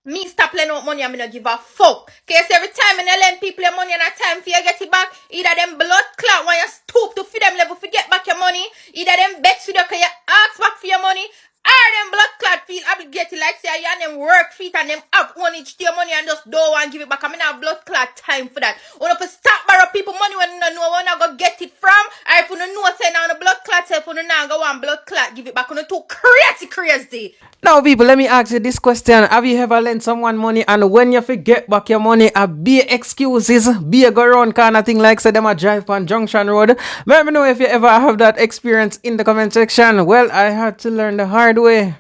Me stop lending out money and me not give a fuck. Cause every time I lend people your money and a time for you get it back, either them blood clot when you stoop to feed them level for get back your money, either them begs with you cause you ask back for your money, or them blood clot feel obligated like say you and them work feet and them have one each your money and just don't want to give it back. I mean have blood clot time for that. When if you stop borrow people money when you don't know where you go get it from, or if you don't know say now the blood clot say if you don't go on blood clot give it back, you too crazy. Now, people, let me ask you this question. Have you ever lent someone money and when you forget back your money, be excuses, be a go around kind of thing like say them a drive on Junction Road? Let me know if you ever have that experience in the comment section. Well, I had to learn the hard way.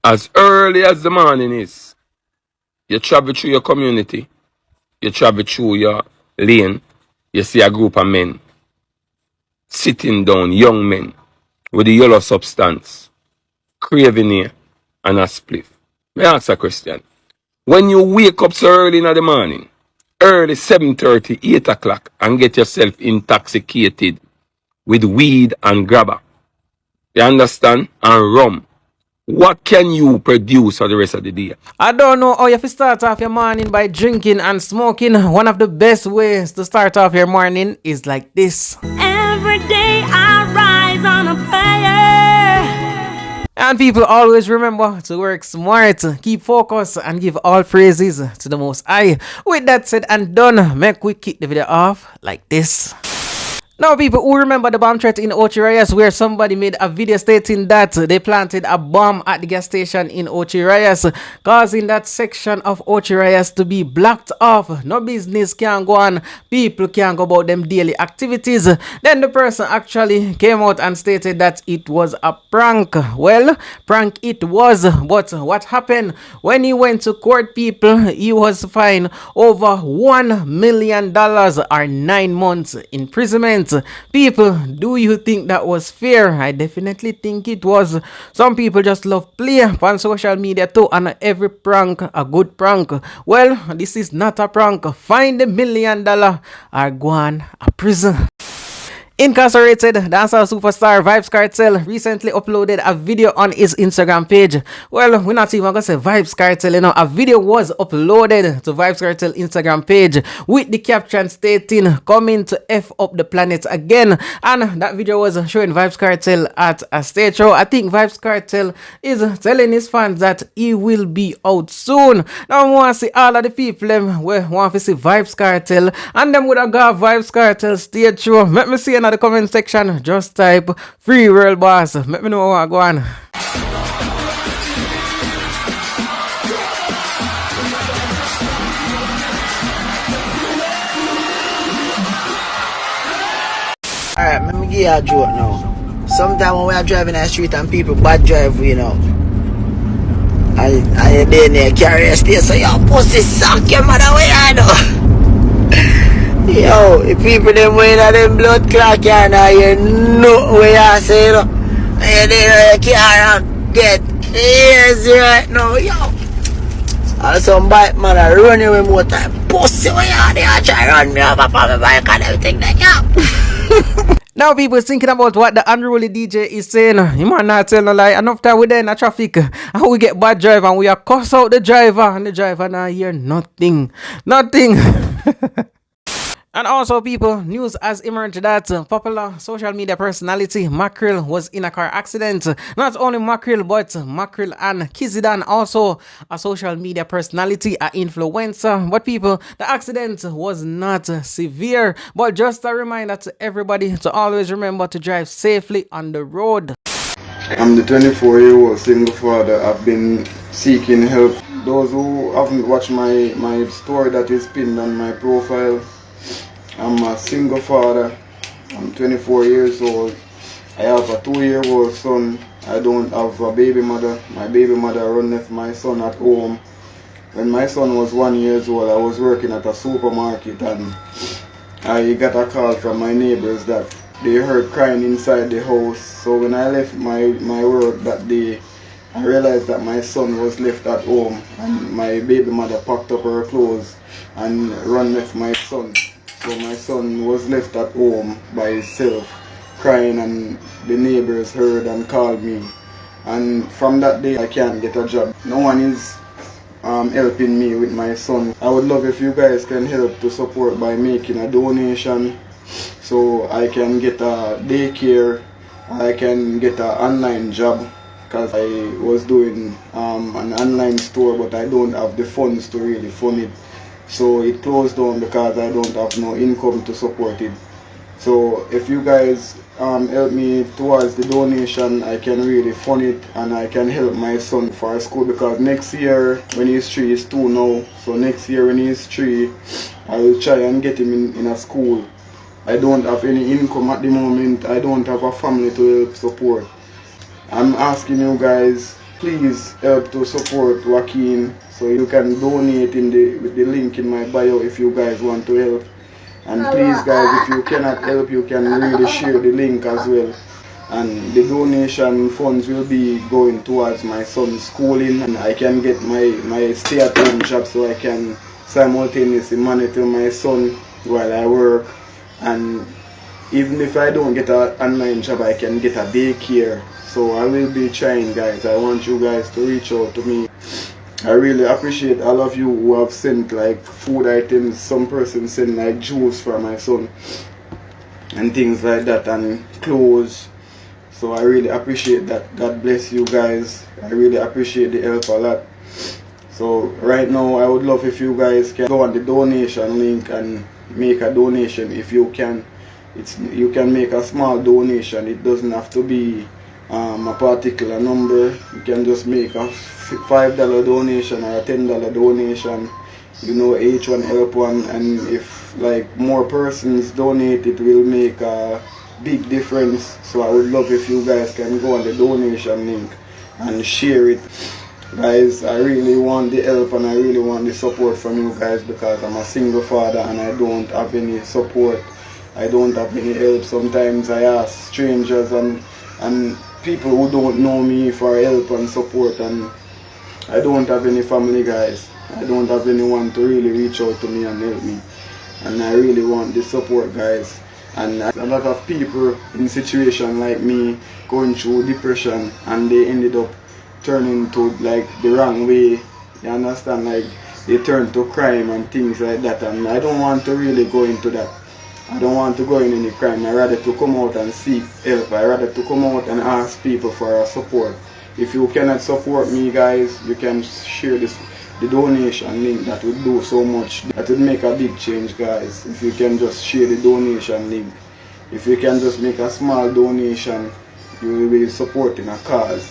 As early as the morning is, you travel through your community, you travel through your lane, you see a group of men sitting down, young men with the yellow substance, craving here and a spliff. May I ask a question? When you wake up so early in the morning, early 7:30, 8 o'clock, and get yourself intoxicated with weed and grabber, you understand? And rum. What can you produce for the rest of the day? I don't know how you have to start off your morning by drinking and smoking. One of the best ways to start off your morning is like this. Every day I rise on a prayer. And people always remember to work smart, keep focus, and give all praises to the Most High. With that said and done, make we kick the video off like this. Now, people who remember the bomb threat in Ochirayas where somebody made a video stating that they planted a bomb at the gas station in Ochirayas, causing that section of Ochirayas to be blocked off. No business can go on. People can't go about them daily activities. Then the person actually came out and stated that it was a prank. Well, prank it was, but what happened? When he went to court, people, he was fined over $1 million or 9 months imprisonment. People, do you think that was fair? I definitely think it was. Some people just love play on social media too, and every prank a good prank. Well, this is not a prank. Find $1 million or go on a prison. Incarcerated dancehall superstar Vybz Kartel recently uploaded a video on his Instagram page. Well, we're not even gonna say Vybz Kartel, you know. A video was uploaded to Vybz Kartel Instagram page with the caption stating, "Coming to F up the planet again." And that video was showing Vybz Kartel at a stage show. I think Vybz Kartel is telling his fans that he will be out soon. Now I want to see all of the people who want to see Vybz Kartel and them would have got Vybz Kartel stage show. Let me see in the comment section, just type Free World Boss. Let me know what go on. Alright, let me give you a joke now. Sometimes when we are driving the street and people bad drive, you know, and you're there carry a stay, so yo, pussy suck your mother way I know. Yo, the people them wearing them blood clot can you know where you say, you know, and you can't get easy right now, yo. And some bike man are running with more time. Pussy where you there try to run me over on my bike and everything like that. Now people thinking about what the unruly DJ is saying. You might not tell no lie. Enough time we there in the traffic and we get bad driver and we are cuss out the driver and the driver now hear nothing. And also, people, news has emerged that popular social media personality Mackerel was in a car accident. Not only Mackerel, but Mackerel and Kizidan, also a social media personality, an influencer. But people, the accident was not severe. But just a reminder to everybody to always remember to drive safely on the road. I'm the 24-year-old single father. I've been seeking help. Those who haven't watched my story that is pinned on my profile, I'm a single father. I'm 24 years old. I have a 2-year-old son. I don't have a baby mother. My baby mother runs my son at home. When my son was 1 year old, I was working at a supermarket and I got a call from my neighbors that they heard crying inside the house. So when I left my work that day, I realized that my son was left at home and my baby mother packed up her clothes and run with my son. So my son was left at home by himself, crying, and the neighbors heard and called me. And from that day I can't get a job. No one is helping me with my son. I would love if you guys can help to support by making a donation so I can get a daycare, I can get an online job, because I was doing an online store, but I don't have the funds to really fund it. So it closed down because I don't have no income to support it. So if you guys help me towards the donation, I can really fund it and I can help my son for school, because next year when he's 3, he's 2 now, so next year when he's 3, I will try and get him in a school. I don't have any income at the moment, I don't have a family to help support. I'm asking you guys, please help to support Joaquin, so you can donate with the link in my bio if you guys want to help. And please guys, if you cannot help, you can really share the link as well. And the donation funds will be going towards my son's schooling, and I can get my stay-at-home job so I can simultaneously monitor my son while I work. And even if I don't get an online job, I can get a daycare. So I will be trying, guys. I want you guys to reach out to me. I really appreciate all of you who have sent like food items. Some person sent like juice for my son and things like that, and clothes. So I really appreciate that. God bless you guys. I really appreciate the help a lot. So right now I would love if you guys can go on the donation link and make a donation if you can. You can make a small donation. It doesn't have to be a particular number. You can just make a $5 donation or a $10 donation. You know, each one help one, and if like more persons donate, it will make a big difference. So I would love if you guys can go on the donation link and share it. Guys, I really want the help and I really want the support from you guys, because I'm a single father and I don't have any support. I don't have any help. Sometimes I ask strangers and people who don't know me for help and support, and I don't have any family, guys. I don't have anyone to really reach out to me and help me, and I really want the support, guys. And a lot of people in situation like me going through depression, and they ended up turning to like the wrong way, you understand, like they turn to crime and things like that, and I don't want to really go into that. I don't want to go in any crime. I rather to come out and seek help. I rather to come out and ask people for support. If you cannot support me, guys, you can share the donation link. That would do so much. That would make a big change, guys. If you can just share the donation link. If you can just make a small donation, you will be supporting a cause.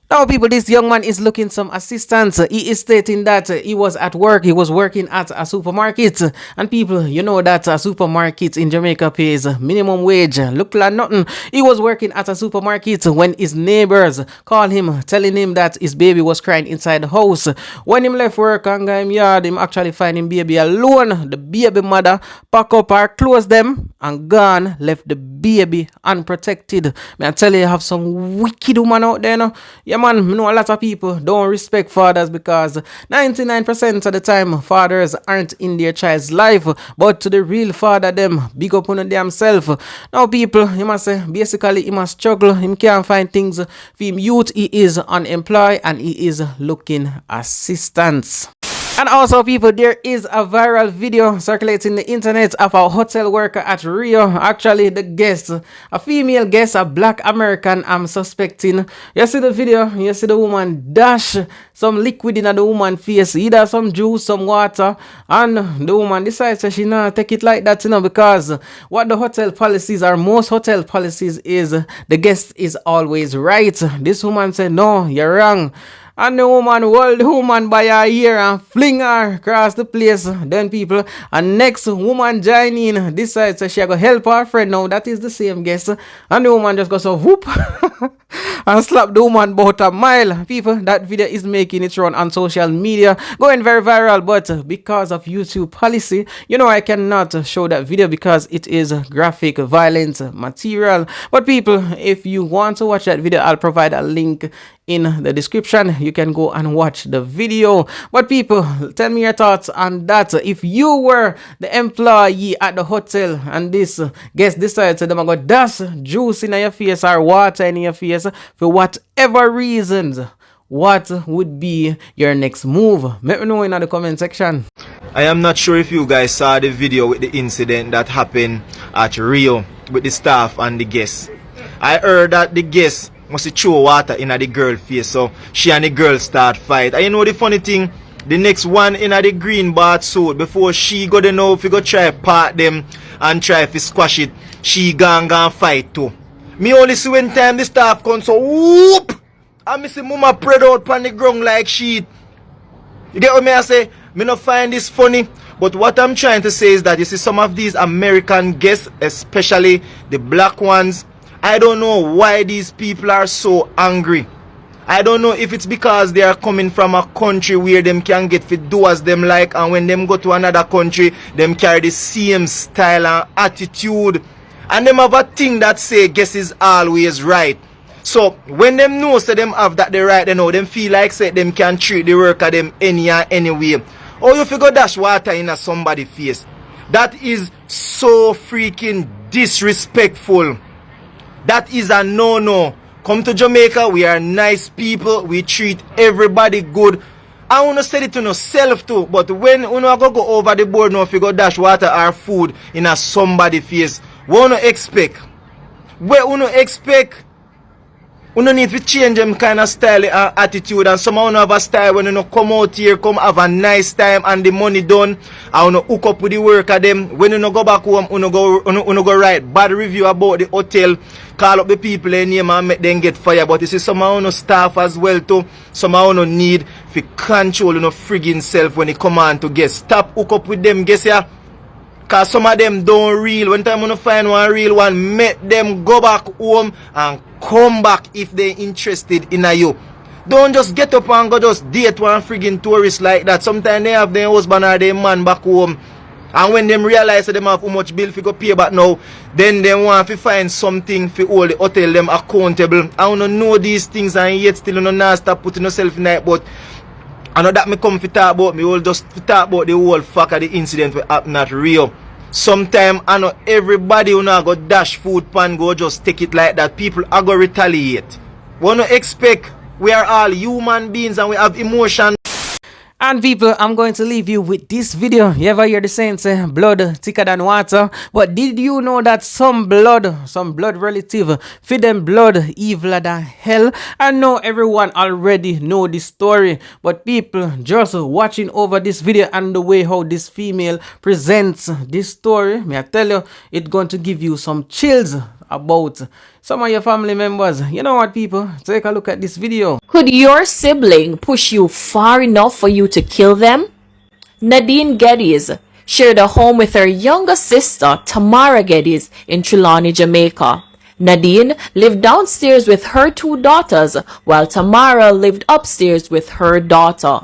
Now, people, this young man is looking some assistance. He is stating that he was at work. He was working at a supermarket. And people, you know that a supermarket in Jamaica pays minimum wage. Look like nothing. He was working at a supermarket when his neighbors called him, telling him that his baby was crying inside the house. When him left work and got him yard, him actually find him baby alone. The baby mother pack up her clothes them and gone, left the baby unprotected. Man, I tell you have some wicked woman out there, no? Yeah, man, I know a lot of people don't respect fathers, because 99% of the time fathers aren't in their child's life, but to the real father, them big up on themselves. Now, people, you must say basically he must struggle. He can't find things for him youth. He is unemployed and he is looking assistance. And also, people, there is a viral video circulating the internet of a hotel worker at Rio. Actually, the guest, a female guest, a black American, I'm suspecting. You see the video, you see the woman dash some liquid in the woman's face, either some juice, some water, and the woman decides that she not take it like that, because what the hotel policies are, most hotel policies is the guest is always right. This woman said, no, you're wrong. And the woman hold the woman by her ear and fling her across the place. Then people, and next woman join in, decides that she go help her friend now. That is the same guest. And the woman just goes so whoop and slap the woman about a mile. People, that video is making its run on social media, going very viral. But because of YouTube policy, I cannot show that video because it is graphic, violent material. But people, if you want to watch that video, I'll provide a link in the description. You can go and watch the video. But people, tell me your thoughts on that. If you were the employee at the hotel and this guest decides to them go dash juice in your face or water in your face for whatever reasons, what would be your next move? Let me know in the comment section. I am not sure if you guys saw the video with the incident that happened at Rio with the staff and the guests. I heard that the guests must throw water in the girl face, so she and the girl start fight. And you know the funny thing, the next one in the green bath suit, before she go to know if you go try part them and try to squash it, she gone fight too. Me only see when time the staff come, so whoop! And me see mama spread out on the ground like shit. You get what me I say? Me not find this funny. But what I'm trying to say is that you see some of these American guests, especially the black ones, I don't know why these people are so angry. I don't know if it's because they are coming from a country where them can get fit do as them like, and when them go to another country, them carry the same style and attitude. And them have a thing that say guess is always right. So when them know say them have that the right, they know them feel like say them can treat the work of them any and any way. Or you figure dash water in a somebody's face. That is so freaking disrespectful. That is a no-no. Come to Jamaica, we are nice people, we treat everybody good. I wanna say it to myself too, but when you go over the board now, if you go dash water or food in a somebody face, what you expect? What you expect? You need to change them kind of style and attitude, and some have a style when you come out here, come have a nice time and the money done, and you hook up with the work of them. When you go back home, you go write bad review about the hotel, call up the people in name and make them get fired. But you see some staff as well too, some need to control friggin' self when they come on to guess. Stop hook up with them, guess ya. Cause some of them don't real. When time you find one real one, make them go back home and come back if they interested in you. Don't just get up and go just date one friggin' tourist like that. Sometimes they have their husband or their man back home. And when them realize that them have how much bill to go pay back now, then they want to find something to hold the hotel them accountable. I want to know these things and yet still not stop putting yourself in that. But I know that me come to talk about, me will just talk about the whole fuck of the incident that happened at Rio. Sometimes I know everybody who now go dash food pan go just take it like that. People are going to retaliate. What do you expect? We are all human beings and we have emotion. And people, I'm going to leave you with this video. You ever hear the saying say blood thicker than water? But did you know that some blood relative feed them blood eviler than hell? I know everyone already know this story, but people just watching over this video and the way how this female presents this story, may I tell you, it's going to give you some chills about some of your family members. You know what, people? Take a look at this video. Could your sibling push you far enough for you to kill them? Nadine Geddes shared a home with her younger sister, Tamara Geddes, in Trelawney, Jamaica. Nadine lived downstairs with her two daughters, while Tamara lived upstairs with her daughter.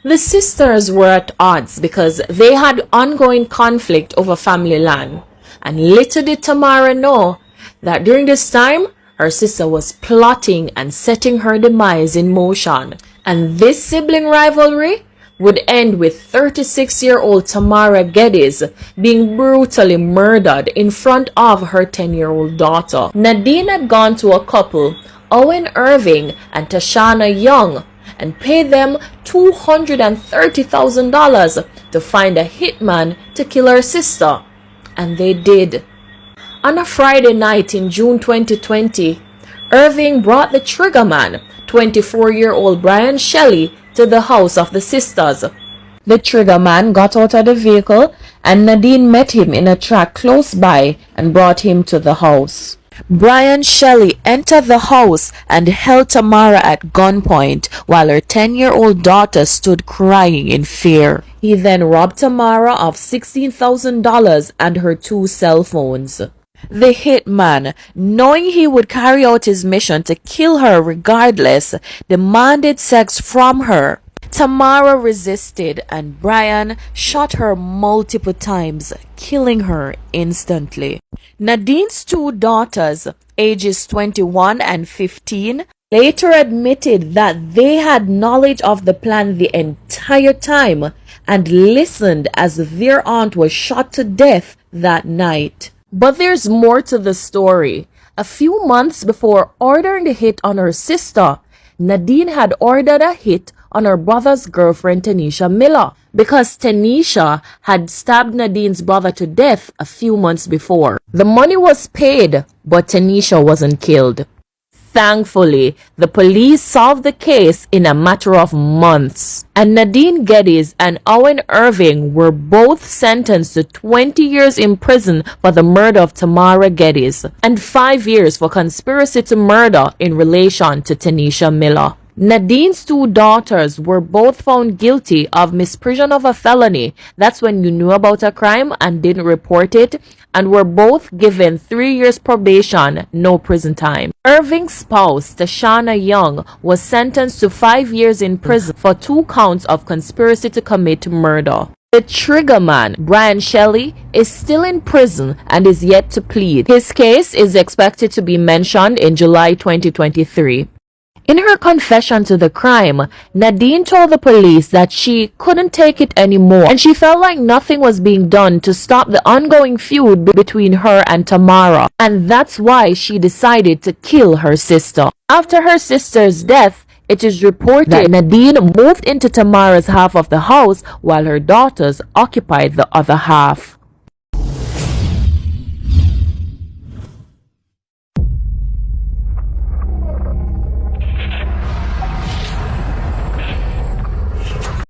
The sisters were at odds because they had ongoing conflict over family land, and little did Tamara know that during this time, her sister was plotting and setting her demise in motion. And this sibling rivalry would end with 36-year-old Tamara Geddes being brutally murdered in front of her 10-year-old daughter. Nadine had gone to a couple, Owen Irving and Tashana Young, and paid them $230,000 to find a hitman to kill her sister. And they did. On a Friday night in June 2020, Irving brought the trigger man, 24-year-old Brian Shelley, to the house of the sisters. The trigger man got out of the vehicle and Nadine met him in a track close by and brought him to the house. Brian Shelley entered the house and held Tamara at gunpoint while her 10-year-old daughter stood crying in fear. He then robbed Tamara of $16,000 and her 2 cell phones. The hitman, knowing he would carry out his mission to kill her regardless, demanded sex from her. Tamara resisted and Brian shot her multiple times, killing her instantly. Nadine's 2 daughters, ages 21 and 15, later admitted that they had knowledge of the plan the entire time and listened as their aunt was shot to death that night. But there's more to the story. A few months before ordering the hit on her sister, Nadine had ordered a hit on her brother's girlfriend Tanisha Miller because Tanisha had stabbed Nadine's brother to death a few months before. The money was paid, but Tanisha wasn't killed. Thankfully, the police solved the case in a matter of months, and Nadine Geddes and Owen Irving were both sentenced to 20 years in prison for the murder of Tamara Geddes and 5 years for conspiracy to murder in relation to Tanisha Miller. Nadine's two daughters were both found guilty of misprision of a felony. That's when you knew about a crime and didn't report it, and were both given 3 years probation, no prison time. Irving's spouse, Tashana Young, was sentenced to 5 years in prison for 2 counts of conspiracy to commit murder. The trigger man, Brian Shelley, is still in prison and is yet to plead. His case is expected to be mentioned in July 2023. In her confession to the crime, Nadine told the police that she couldn't take it anymore and she felt like nothing was being done to stop the ongoing feud between her and Tamara, and that's why she decided to kill her sister. After her sister's death, it is reported that Nadine moved into Tamara's half of the house while her daughters occupied the other half.